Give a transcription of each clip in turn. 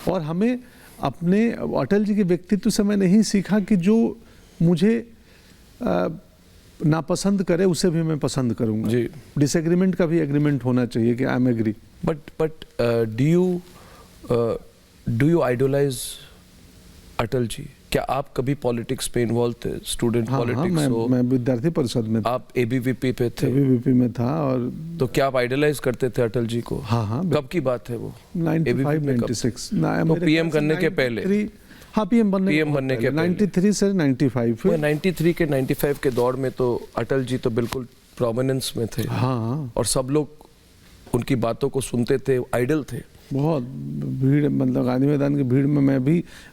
और हमें अपने अटल जी के व्यक्तित्व से मैंने यही सीखा कि जो मुझे नापसंद करे उसे भी मैं पसंद करूंगा जी। डिसएग्रीमेंट का भी एग्रीमेंट होना चाहिए कि I am agree. But do you idolize Atal ji? क्या आप कभी पॉलिटिक्स में इन्वॉल्व थे? स्टूडेंट पॉलिटिक्स हो? मैं विद्यार्थी परिषद में था। आप एबीवीपी पे थे? एबीवीपी में था। और तो क्या आप आइडलाइज करते थे अटल जी को? हाँ। कब की बात है वो? 95-96 तो पीएम करने के पहले? हाँ, पीएम बनने के 93 से 95। 93 के 95 के दौर में तो अटल जी तो बिल्कुल प्रोमिनेंस में थे। हाँ। और सब लोग उनकी बातों को सुनते थे, आइडल थे। बहुत भीड़, मतलब गांधी मैदान की भीड़ में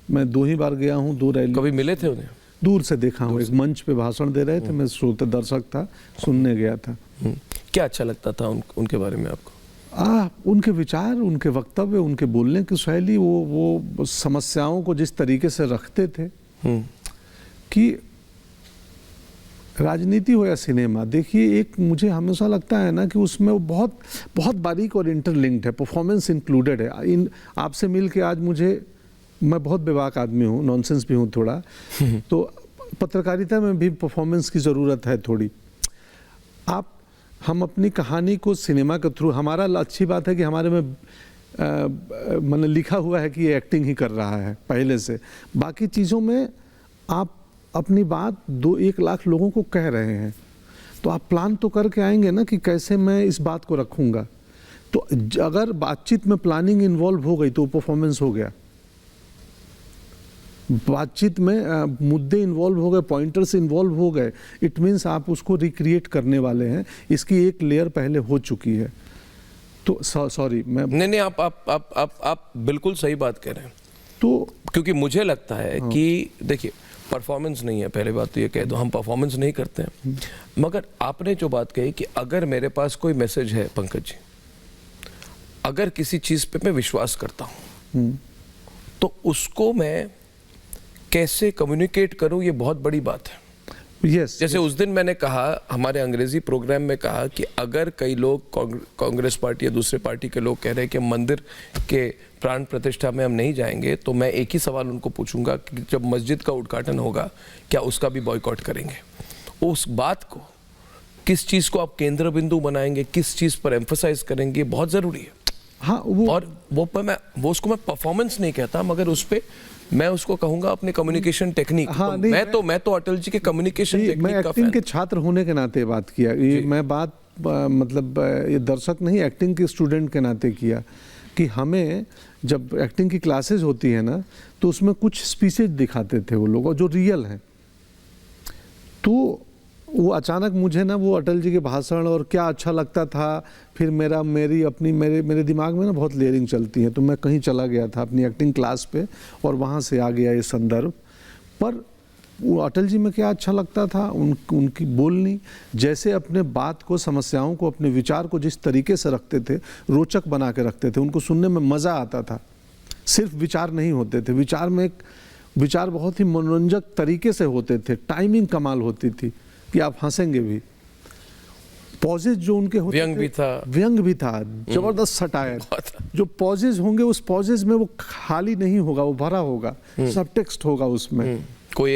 मैं 2 ही बार गया हूँ, 2 रैली। कभी मिले थे उन्हें? दूर से देखा हूँ, एक मंच पे भाषण दे रहे थे, मैं श्रोता दर्शक था, सुनने गया था। क्या अच्छा लगता था उनके बारे में आपको? उनके विचार, उनके वक्तव्य, उनके बोलने की शैली, वो समस्याओं को जिस तरीके से रखते थे कि राजनीति हो या सिनेमा, देखिए एक मुझे हमेशा लगता है ना कि उसमें वो बहुत बहुत बारीक और इंटरलिंक्ड है, परफॉर्मेंस इंक्लूडेड है। इन आपसे मिल के आज मैं बहुत बेबाक आदमी हूँ, नॉनसेंस भी हूँ थोड़ा, तो पत्रकारिता में भी परफॉर्मेंस की ज़रूरत है थोड़ी। हम अपनी कहानी को सिनेमा के थ्रू, हमारा अच्छी बात है कि हमारे में मैंने लिखा हुआ है कि ये एक्टिंग ही कर रहा है पहले से। बाकी चीज़ों में आप अपनी बात 1 लाख लोगों को कह रहे हैं, तो आप प्लान तो करके आएंगे ना कि कैसे मैं इस बात को रखूंगा। तो अगर बातचीत में प्लानिंग इन्वॉल्व हो गई तो परफॉर्मेंस हो गया। बातचीत में मुद्दे इन्वॉल्व हो गए, पॉइंटर्स इन्वॉल्व हो गए, इट मीन्स आप उसको रिक्रिएट करने वाले हैं। इसकी एक लेयर पहले हो चुकी है। तो सॉरी, मैं नहीं, आप बिल्कुल सही बात कह रहे हैं। तो क्योंकि मुझे लगता है कि देखिए, परफॉर्मेंस नहीं है, पहले बात तो ये कह दो, हम परफॉर्मेंस नहीं करते हैं। मगर आपने जो बात कही कि अगर मेरे पास कोई मैसेज है पंकज जी, अगर किसी चीज़ पे मैं विश्वास करता हूँ तो उसको मैं कैसे कम्युनिकेट करूँ, ये बहुत बड़ी बात है। Yes, जैसे उस दिन मैंने कहा, हमारे अंग्रेजी प्रोग्राम में कहा कि अगर कई लोग कांग्रेस पार्टी या दूसरे पार्टी के लोग कह रहे हैं कि मंदिर के प्राण प्रतिष्ठा में हम नहीं जाएंगे, तो मैं एक ही सवाल उनको पूछूंगा कि जब मस्जिद का उद्घाटन होगा क्या उसका भी बॉयकॉट करेंगे? उस बात को, किस चीज़ को आप केंद्र बिंदु बनाएंगे, किस चीज़ पर एम्फसाइज करेंगे, बहुत ज़रूरी है। हाँ, और उसको मैं परफॉर्मेंस नहीं कहता, मगर उस पर मैं उसको कहूंगा अपने कम्युनिकेशन टेक्निक। हाँ, तो मैं तो अटल जी के कम्युनिकेशन टेक्निक मैं एक्टिंग के छात्र होने के नाते बात किया। ये मैं बात मतलब ये दर्शक नहीं, एक्टिंग के स्टूडेंट के नाते किया कि हमें जब एक्टिंग की क्लासेस होती है ना, तो उसमें कुछ स्पीचेज दिखाते थे वो लोग, और जो रियल हैं। तो वो अचानक मुझे ना वो अटल जी के भाषण और क्या अच्छा लगता था। फिर मेरे दिमाग में ना बहुत लेयरिंग चलती है, तो मैं कहीं चला गया था अपनी एक्टिंग क्लास पे, और वहाँ से आ गया ये संदर्भ। पर वो अटल जी में क्या अच्छा लगता था, उनकी बोलनी, जैसे अपने बात को, समस्याओं को, अपने विचार को जिस तरीके से रखते थे, रोचक बना के रखते थे, उनको सुनने में मज़ा आता था। सिर्फ विचार नहीं होते थे, विचार बहुत ही मनोरंजक तरीके से होते थे, टाइमिंग कमाल होती थी कि आप हंसेंगे भी। पॉजेज जो उनके होते थे, व्यंग भी था, जबरदस्त सटायर। जो पॉजेज होंगे, उस पॉजेज में वो खाली नहीं होगा, वो भरा होगा, सब टेक्स्ट होगा उसमें। कोई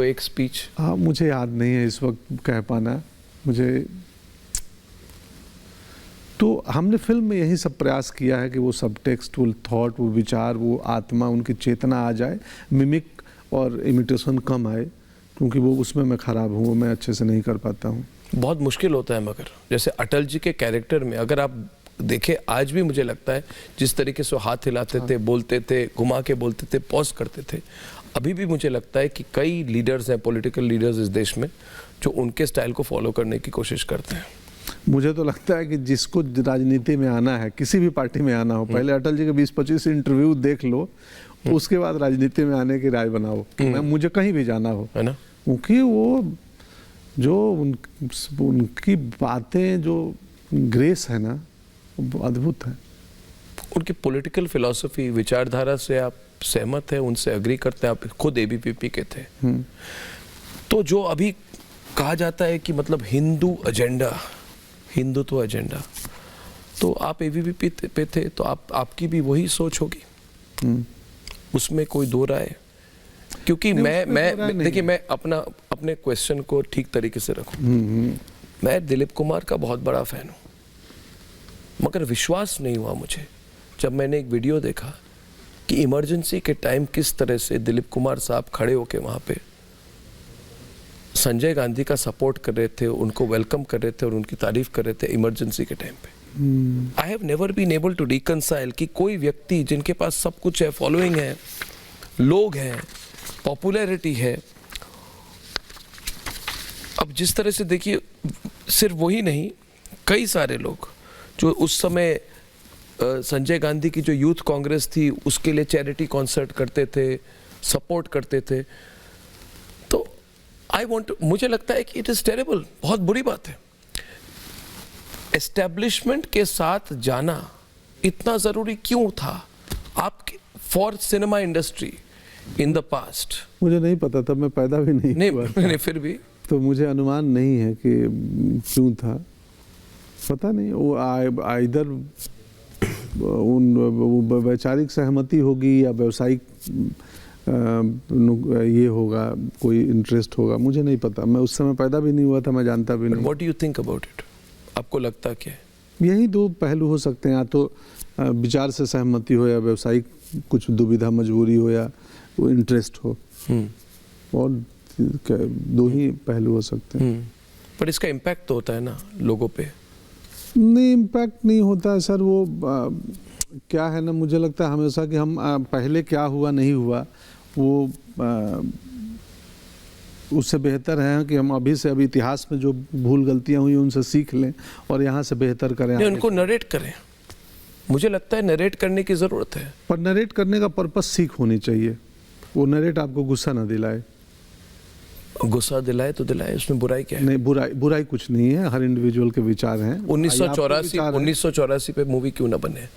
एक स्पीच, हाँ, मुझे याद नहीं है इस वक्त कह पाना मुझे। तो हमने फिल्म में यही सब प्रयास किया है कि वो सब टेक्स्ट, वो थॉट, वो विचार, वो आत्मा, उनकी चेतना आ जाए, मिमिक और इमिटेशन कम आए, क्योंकि वो उसमें मैं खराब हूँ, मैं अच्छे से नहीं कर पाता हूँ। बहुत मुश्किल होता है। मगर जैसे अटल जी के कैरेक्टर में अगर आप देखें, आज भी मुझे लगता है जिस तरीके से हाथ हिलाते थे, बोलते थे, घुमा के बोलते थे, पॉज करते थे, अभी भी मुझे लगता है कि कई लीडर्स हैं, पॉलिटिकल लीडर्स इस देश में, जो उनके स्टाइल को फॉलो करने की कोशिश करते हैं। मुझे तो लगता है कि जिसको राजनीति में आना है, किसी भी पार्टी में आना हो, पहले अटल जी के 20-25 इंटरव्यू देख लो, उसके बाद राजनीति में आने की राय बनाओ। मुझे कहीं भी जाना हो, है ना, क्योंकि वो जो उनकी बातें, जो ग्रेस है ना, वो अद्भुत है। उनकी पॉलिटिकल फिलॉसफी, विचारधारा से आप सहमत है, उनसे एग्री करते हैं? आप खुद एबीवीपी के थे, तो जो अभी कहा जाता है कि मतलब हिंदुत्व एजेंडा, तो आप एबीवीपी पे थे, तो आपकी भी वही सोच होगी? उसमें कोई दो राय? क्योंकि मैं देखिए, मैं अपने क्वेश्चन को ठीक तरीके से रखूं। मैं दिलीप कुमार का बहुत बड़ा फैन हूं, मगर विश्वास नहीं हुआ मुझे जब मैंने एक वीडियो देखा कि इमरजेंसी के टाइम किस तरह से दिलीप कुमार साहब खड़े होके वहां पे संजय गांधी का सपोर्ट कर रहे थे, उनको वेलकम कर रहे थे और उनकी तारीफ कर रहे थे इमरजेंसी के टाइम पे। I have never been able to reconcile कि कोई व्यक्ति जिनके पास सब कुछ है, फॉलोइंग है, लोग हैं, पॉपुलैरिटी है, अब जिस तरह से देखिए, सिर्फ वही नहीं, कई सारे लोग जो उस समय संजय गांधी की जो यूथ कांग्रेस थी उसके लिए चैरिटी कॉन्सर्ट करते थे, सपोर्ट करते थे। तो मुझे लगता है कि इट इज टेरेबल, बहुत बुरी बात है। एस्टेब्लिशमेंट के साथ जाना इतना जरूरी क्यों था आपके for cinema industry in the past? मुझे नहीं पता था, मैं पैदा भी नहीं हुआ था। नहीं, फिर भी तो मुझे अनुमान नहीं है कि क्यों था, पता नहीं। वो इधर उन वैचारिक सहमति होगी या व्यावसायिक ये होगा, कोई इंटरेस्ट होगा, मुझे नहीं पता। मैं उस समय पैदा भी नहीं हुआ था, मैं जानता भी नहीं। What do you think about it? आपको लगता क्या है? यही दो पहलू हो सकते हैं, या तो विचार से सहमति हो या व्यावसायिक कुछ दुविधा मजबूरी हो या वो इंटरेस्ट हो, और दो ही पहलू हो सकते हैं। पर इसका इम्पैक्ट तो होता है ना लोगों पे? नहीं, इम्पैक्ट नहीं होता है सर। वो क्या है ना, मुझे लगता है हमेशा कि हम पहले क्या हुआ नहीं हुआ वो उससे बेहतर है कि हम अभी से, अभी इतिहास में जो भूल गलतियां हुई उनसे सीख लें और यहाँ से बेहतर करें। नहीं, उनको नरेट करें। मुझे लगता है नरेट करने की ज़रूरत है, पर नरेट करने का पर्पस सीख होनी चाहिए। वो नरेट आपको गुस्सा ना दिलाए। गुस्सा दिलाए तो दिलाए, उसमें बुराई क्या है? नहीं, बुराई कुछ नहीं है, हर इंडिविजुअल के विचार हैं। 1984 पे मूवी क्यों ना बने?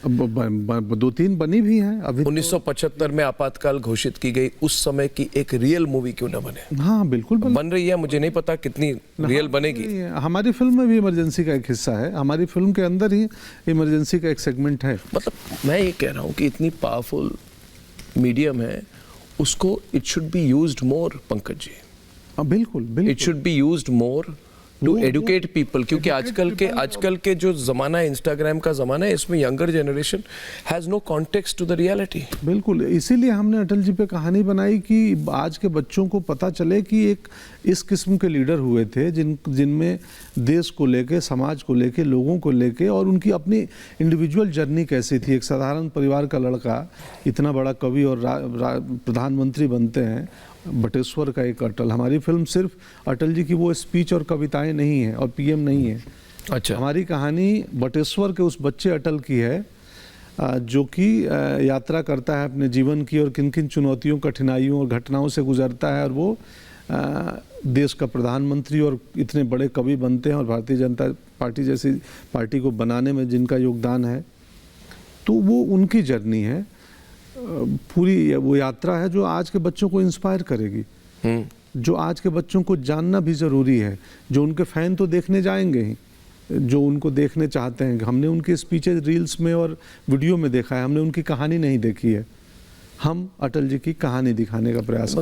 दो तीन बनी भी हैं अभी। 1975 में आपातकाल घोषित की गई, उस समय की एक रियल मूवी क्यों ना बने? हाँ बिल्कुल बन रही है, मुझे नहीं पता कितनी रियल बनेगी। हमारी फिल्म में भी इमरजेंसी का एक हिस्सा है, हमारी फिल्म के अंदर ही इमरजेंसी का एक सेगमेंट है। मतलब मैं ये कह रहा हूँ कि इतनी पावरफुल मीडियम है, उसको it should be used more, Pankaj ji. बिल्कुल बिल्कुल, it should be used more to educate people, क्योंकि आजकल के जो जमाना है, इंस्टाग्राम का जमाना है, इसमें younger generation has no context to the reality. बिल्कुल, इसीलिए हमने अटल जी पे कहानी बनाई कि आज के बच्चों को पता चले कि एक इस किस्म के लीडर हुए थे जिनमें देश को लेके, समाज को लेके, लोगों को लेके और उनकी अपनी इंडिविजुअल जर्नी कैसी थी। एक साधारण परिवार का लड़का इतना बड़ा कवि और प्रधानमंत्री बनते हैं। बटेश्वर का एक अटल, हमारी फिल्म सिर्फ अटल जी की वो स्पीच और कविताएं नहीं है और पीएम नहीं है। अच्छा, हमारी कहानी बटेश्वर के उस बच्चे अटल की है जो कि यात्रा करता है अपने जीवन की और किन किन चुनौतियों, कठिनाइयों और घटनाओं से गुजरता है, और वो देश का प्रधानमंत्री और इतने बड़े कवि बनते हैं, और भारतीय जनता पार्टी जैसी पार्टी को बनाने में जिनका योगदान है। तो वो उनकी जर्नी है, पूरी वो यात्रा है जो आज के बच्चों को इंस्पायर करेगी, जो आज के बच्चों को जानना भी ज़रूरी है। जो उनके फ़ैन तो देखने जाएंगे ही, जो उनको देखने चाहते हैं। हमने उनके स्पीचेज रील्स में और वीडियो में देखा है, हमने उनकी कहानी नहीं देखी है। हम अटल जी की कहानी दिखाने का प्रयास